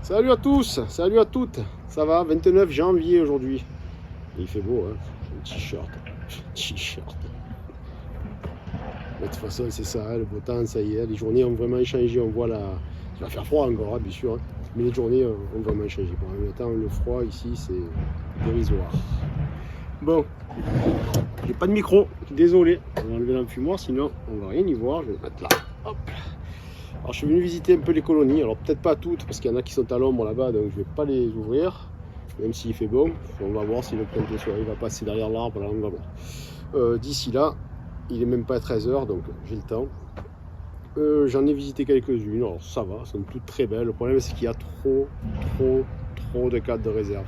Salut à tous, salut à toutes. Ça va, 29 janvier aujourd'hui. Il fait beau, hein. Un t-shirt. T-shirt. De toute façon, c'est ça, hein, le beau temps, ça y est. Les journées ont vraiment changé. On voit la. Il va faire froid encore, hein, bien sûr. Hein. Mais les journées ont vraiment changé. Pour en même temps, le froid ici, c'est dérisoire. Bon, j'ai pas de micro, désolé. On va enlever l'enfumoir, sinon on va rien y voir. Je vais le mettre là. Hop. Alors je suis venu visiter un peu les colonies, alors peut-être pas toutes parce qu'il y en a qui sont à l'ombre là-bas, donc je vais pas les ouvrir, même s'il fait bon. On va voir si le point de soirée va passer derrière l'arbre, là on va voir. D'ici là, il est même pas 13h, donc j'ai le temps. J'en ai visité quelques-unes, alors ça va, elles sont toutes très belles. Le problème c'est qu'il y a trop de cadres de réserve.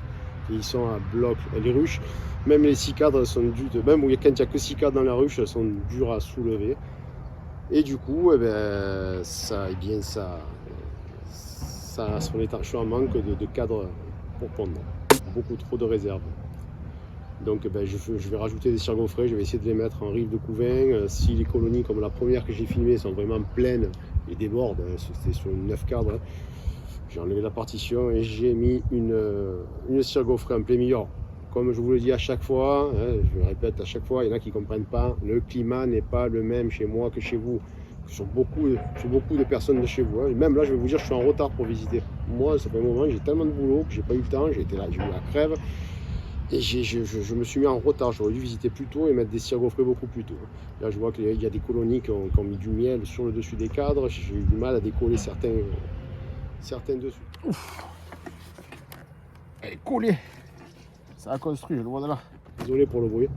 Et ils sont à bloc, les ruches, même les 6 cadres sont dures, même quand il n'y a que 6 cadres dans la ruche, elles sont dures à soulever. Et du coup, ça, je suis en manque de cadres pour pondre. Beaucoup trop de réserves. Donc je vais rajouter des cirgofrais, je vais essayer de les mettre en rive de couvain. Si les colonies comme la première que j'ai filmée sont vraiment pleines et débordent, c'était sur 9 cadres, hein, j'ai enlevé la partition et j'ai mis une cirgofrais en plein milieu. Comme je vous le dis à chaque fois, hein, je le répète à chaque fois, il y en a qui ne comprennent pas, le climat n'est pas le même chez moi que chez vous. Sur beaucoup de personnes de chez vous. Hein. Même là, je vais vous dire, je suis en retard pour visiter. Moi, ça fait un moment, j'ai tellement de boulot que j'ai pas eu le temps, j'ai été là, j'ai eu la crève. Et je me suis mis en retard, j'aurais dû visiter plus tôt et mettre des cirgofrais beaucoup plus tôt. Là, je vois qu'il y a des colonies qui ont mis du miel sur le dessus des cadres, j'ai eu du mal à décoller certains dessus. Ouf. Elle est collée. Ça a construit, je le vois de là. Désolé pour le bruit.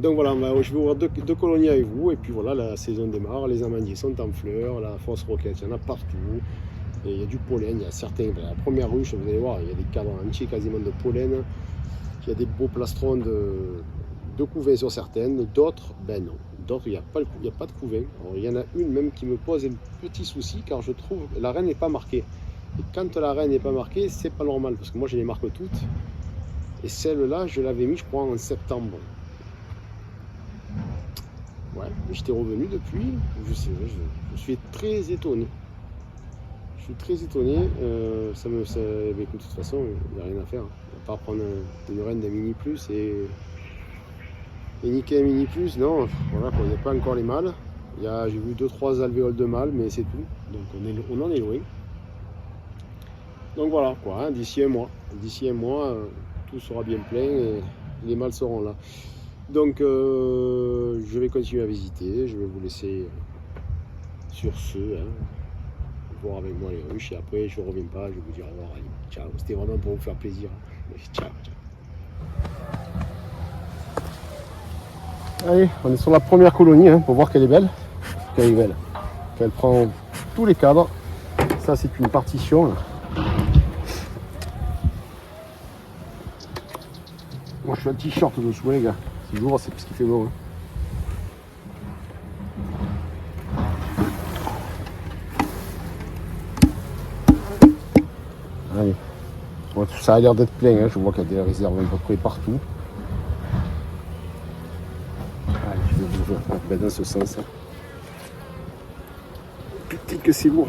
Donc voilà, je vais ouvrir deux colonies avec vous. Et puis voilà, la saison démarre. Les amandiers sont en fleurs. La fausse roquette, il y en a partout. Et il y a du pollen. Il y a certains. La première ruche, vous allez voir, il y a des cadres entiers quasiment de pollen. Il y a des beaux plastrons de couvain sur certaines. D'autres, ben non. D'autres, il n'y a pas de couvain. Alors, il y en a une même qui me pose un petit souci car je trouve que la reine n'est pas marquée. Et quand la reine n'est pas marquée, c'est pas normal parce que moi je les marque toutes. Et celle-là, je l'avais mis, je crois, en septembre. Ouais, j'étais revenu depuis. Je suis très étonné. Je suis très étonné. Mais écoute, de toute façon, il n'y a rien à faire. On va pas prendre une reine d'un mini plus et niquer un mini plus. Non, voilà, il n'y a pas encore les mâles. J'ai vu 2-3 alvéoles de mâles, mais c'est tout. Donc on en est loin. Donc voilà, quoi, hein, d'ici un mois, tout sera bien plein et les mâles seront là. Donc je vais continuer à visiter, je vais vous laisser sur ce, hein, voir avec moi les ruches et après je ne reviens pas, je vais vous dire au revoir, allez, ciao, c'était vraiment pour vous faire plaisir. Ciao. Allez, on est sur la première colonie, hein, pour voir qu'elle est belle, qu'elle prend tous les cadres. Ça c'est une partition là. Moi je suis un t-shirt dessous les gars, si j'ouvre c'est parce qu'il fait beau. Hein. Allez, bon, ça a l'air d'être plein, hein. Je vois qu'il y a des réserves à peu près partout. Allez, je vais vous dans ce sens. Hein. Putain que c'est lourd.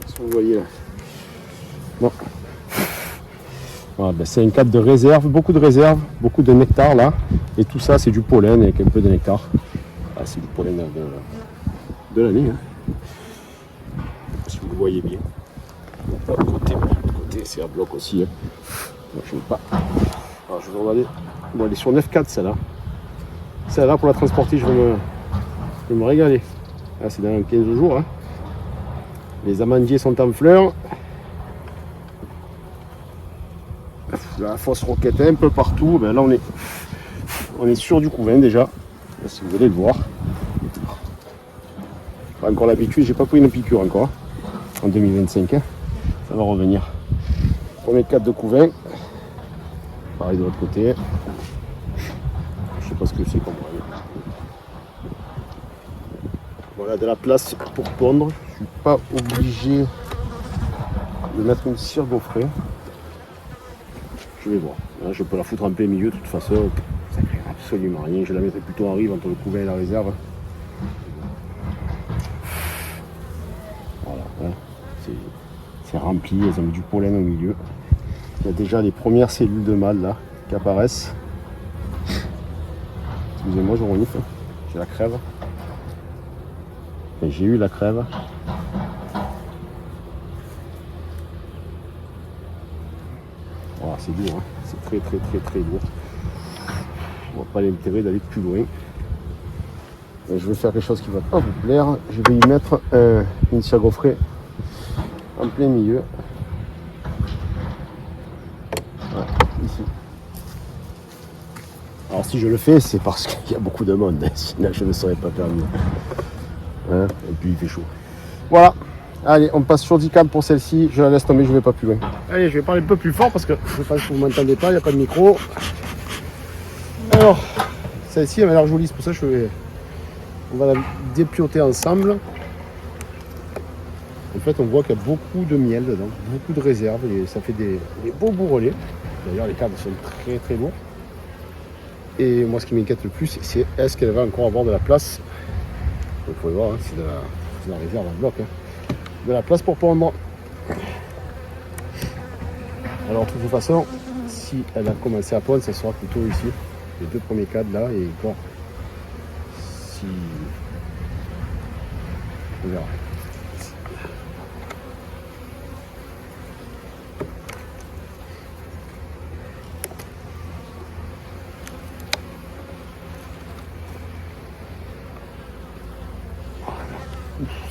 Si vous voyez là. Bon. Voilà, c'est un cadre de réserve, beaucoup de nectar là. Et tout ça c'est du pollen avec un peu de nectar. Ah, c'est du pollen de l'année. Hein. Si vous le voyez bien. De l'autre côté c'est à bloc aussi. Hein. Moi, je ne sais pas. Alors je vais regarder. Bon, elle est sur 9,4 celle-là. Celle-là pour la transporter, je vais me régaler. Là, c'est dans 15 jours. Hein. Les amandiers sont en fleurs. La fausse roquette un peu partout. Ben là on est sur du couvain déjà. Là, si vous allez le voir. Pas encore l'habitude, j'ai pas pris une piqûre encore. En 2025. Hein. Ça va revenir. Premier cadre de couvain. Pareil de l'autre côté. Je sais pas ce que c'est comme ça. Voilà de la place pour pondre. Je suis pas obligé de mettre une cirgofrais. Je vais voir. Là, je peux la foutre en plein milieu de toute façon. Ça ne crée absolument rien. Je la mettrai plutôt en rive entre le couvain et la réserve. Voilà. Hein. c'est rempli, elles ont du pollen au milieu. Il y a déjà les premières cellules de mâle là qui apparaissent. Excusez-moi, je renifle, j'ai la crève. Enfin, j'ai eu la crève. Voilà, c'est lourd, hein. C'est très lourd. On voit pas l'intérêt d'aller plus loin. Et je vais faire quelque chose qui va pas vous plaire. Je vais y mettre une cire gaufrée en plein milieu. Voilà, ici. Alors si je le fais, c'est parce qu'il y a beaucoup de monde, sinon je ne serais pas permis. Hein, et puis il fait chaud. Voilà, allez, on passe sur 10 câbles pour celle-ci, je la laisse tomber, je ne vais pas plus loin. Allez, je vais parler un peu plus fort parce que je pense que vous ne m'entendez pas, il n'y a pas de micro. Alors, celle-ci elle m'a l'air jolie, c'est pour ça que on va la dépioter ensemble. En fait, on voit qu'il y a beaucoup de miel dedans, beaucoup de réserves, et ça fait des beaux bourrelets. D'ailleurs, les câbles sont très lourds. Et moi, ce qui m'inquiète le plus, c'est est-ce qu'elle va encore avoir de la place. Il faut voir, hein, c'est de la réserve en bloc. Hein. De la place pour pondre. Alors, de toute façon, si elle a commencé à pondre, ça sera plutôt ici. Les deux premiers cadres là, et encore. Si. On verra.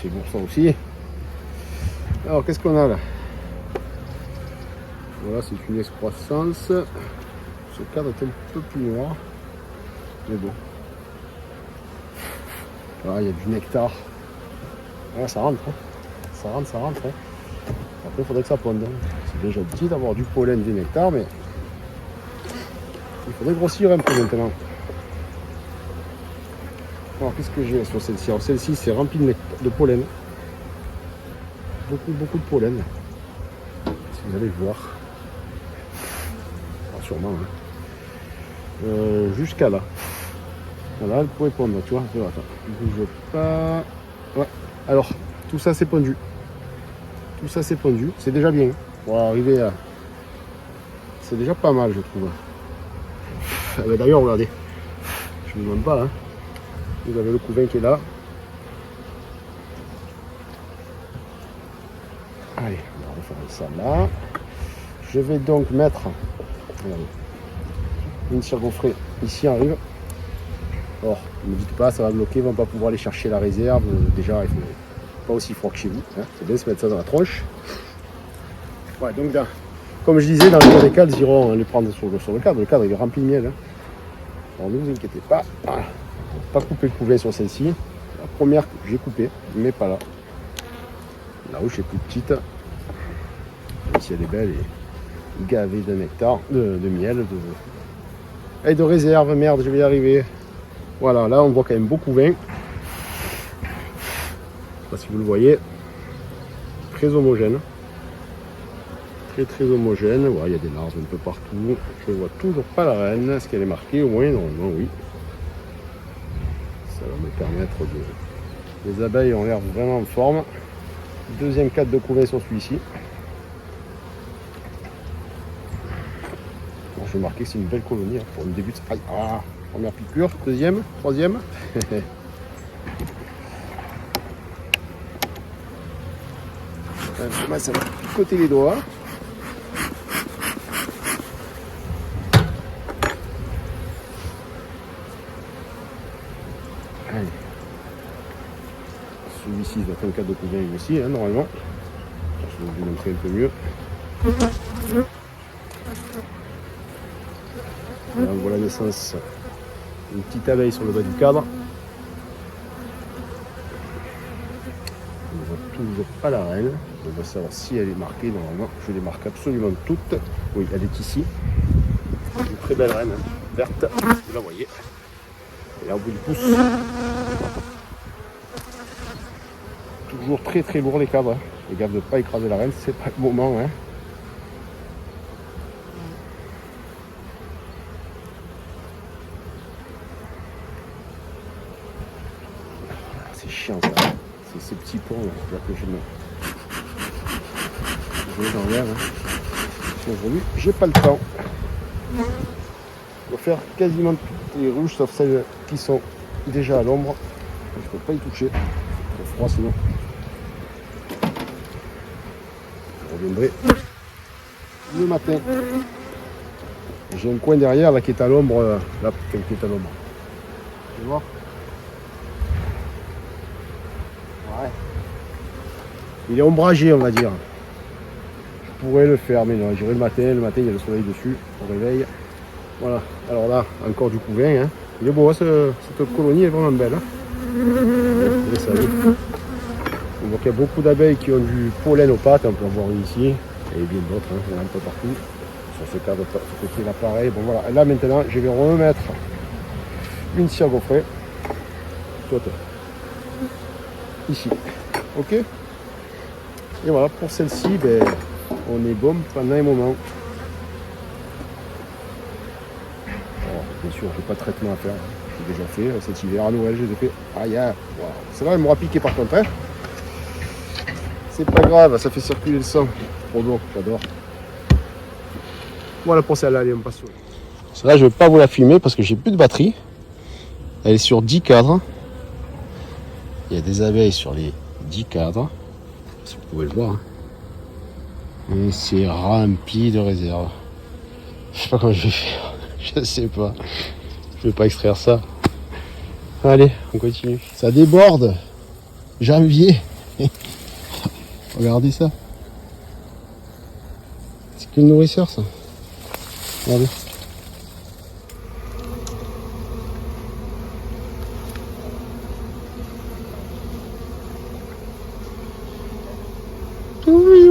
C'est bon ça aussi. Alors qu'est-ce qu'on a là? Voilà, c'est une excroissance. Ce cadre est un peu plus noir. Mais bon. Voilà, il y a du nectar. Ah, ça rentre. Hein. Ça rentre. Hein. Après, il faudrait que ça ponde. Hein. C'est déjà petit d'avoir du pollen, du nectar, mais il faudrait grossir un peu maintenant. Alors qu'est-ce que j'ai sur celle-ci? Alors celle-ci c'est rempli de pollen. Beaucoup de pollen. Si vous allez le voir. Alors, sûrement. Hein. Jusqu'à là. Voilà, elle pourrait pondre, tu vois. Attends, je bouge pas. Ouais. Alors, tout ça c'est pondu. Tout ça c'est pondu. C'est déjà bien. Pour arriver à. C'est déjà pas mal, je trouve. D'ailleurs, regardez. Je ne me demande pas, hein. Vous avez le couvain qui est là. Allez, on va refaire ça là. Je vais donc mettre une cire gaufrée ici en rive. Or, ne me dites pas, ça va bloquer, ils ne vont pas pouvoir aller chercher la réserve. Déjà, il faut pas aussi froid que chez vous. Hein. C'est bien de se mettre ça dans la tronche. Ouais, donc là, comme je disais, dans le cas des cadres, ils iront les prendre sur le cadre. Le cadre il est rempli de miel. Hein. Alors ne vous inquiétez pas. Voilà. Pas couper le couvain sur celle-ci. La première que j'ai coupée, mais pas là. La ruche est plus petite. Même si elle est belle et gavée de nectar, de miel, et de réserve. Merde, je vais y arriver. Voilà, là on voit quand même beau couvain. Je sais pas si vous le voyez. Très homogène. Très homogène. Voilà, il y a des larves un peu partout. Je ne vois toujours pas la reine. Est-ce qu'elle est marquée? Au moins, normalement, oui. Ça va me permettre de... Les abeilles ont l'air vraiment en forme. Deuxième cadre de couvain sur celui-ci. Bon, je vais marquer que c'est une belle colonie hein, pour une début de... Ah, première piqûre, deuxième, troisième. Je commence à picoter les doigts. Allez. Celui-ci va être un cadre de couvain aussi, hein, normalement. Je vais vous montrer un peu mieux. Là, on voit la naissance d'une petite abeille sur le bas du cadre. On ne voit toujours pas la reine. On va savoir si elle est marquée. Normalement, je les marque absolument toutes. Oui, elle est ici. Une très belle reine, hein, verte. Vous la voyez. Et là, au bout du pouce. Toujours très lourd les cadres. Hein. Les gars, de ne pas écraser la reine, c'est pas le moment. Hein. C'est chiant ça. C'est ces petits ponts là que je me... je l'enlève. Aujourd'hui, j'ai pas le temps. Je vais faire quasiment toutes les ruches, sauf celles qui sont déjà à l'ombre. Je ne peux pas y toucher. C'est froid sinon. Je reviendrai le matin. J'ai un coin derrière là qui est à l'ombre. Là, qui est à l'ombre. Tu vois? Ouais. Il est ombragé, on va dire. Je pourrais le faire, mais non, j'irai le matin. Le matin, il y a le soleil dessus, au réveil. Voilà. Alors là, encore du couvain. Hein. Il est beau, hein, cette colonie est vraiment belle. Hein. On voit qu'il y a beaucoup d'abeilles qui ont du pollen aux pattes. On peut en voir ici. Et bien d'autres, hein. Il y en a un peu partout. Sur ce cadre, ce côté là, pareil. Bon, voilà. Et là, maintenant, je vais remettre une cire gaufrée. Toi. Ici. Ok? Et voilà, pour celle-ci, ben, on est bon pendant un moment. Alors, bien sûr, je n'ai pas de traitement à faire. J'ai déjà fait cet hiver à Noël, je les ai fait. Aïe, wow. C'est vrai, elle m'aura piqué par contre. Hein. C'est pas grave, ça fait circuler le sang. Trop bon, j'adore. Voilà pour celle-là, elle est en passion. Celle-là, je ne vais pas vous la filmer parce que j'ai plus de batterie. Elle est sur 10 cadres. Il y a des abeilles sur les 10 cadres. Si vous pouvez le voir. Hein. Et c'est rempli de réserves. Je sais pas comment je vais faire. Je sais pas. Je vais pas extraire ça. Allez, on continue. Ça déborde. Janvier. Regardez ça. C'est qu'une nourrisseur ça. Regardez. Oui.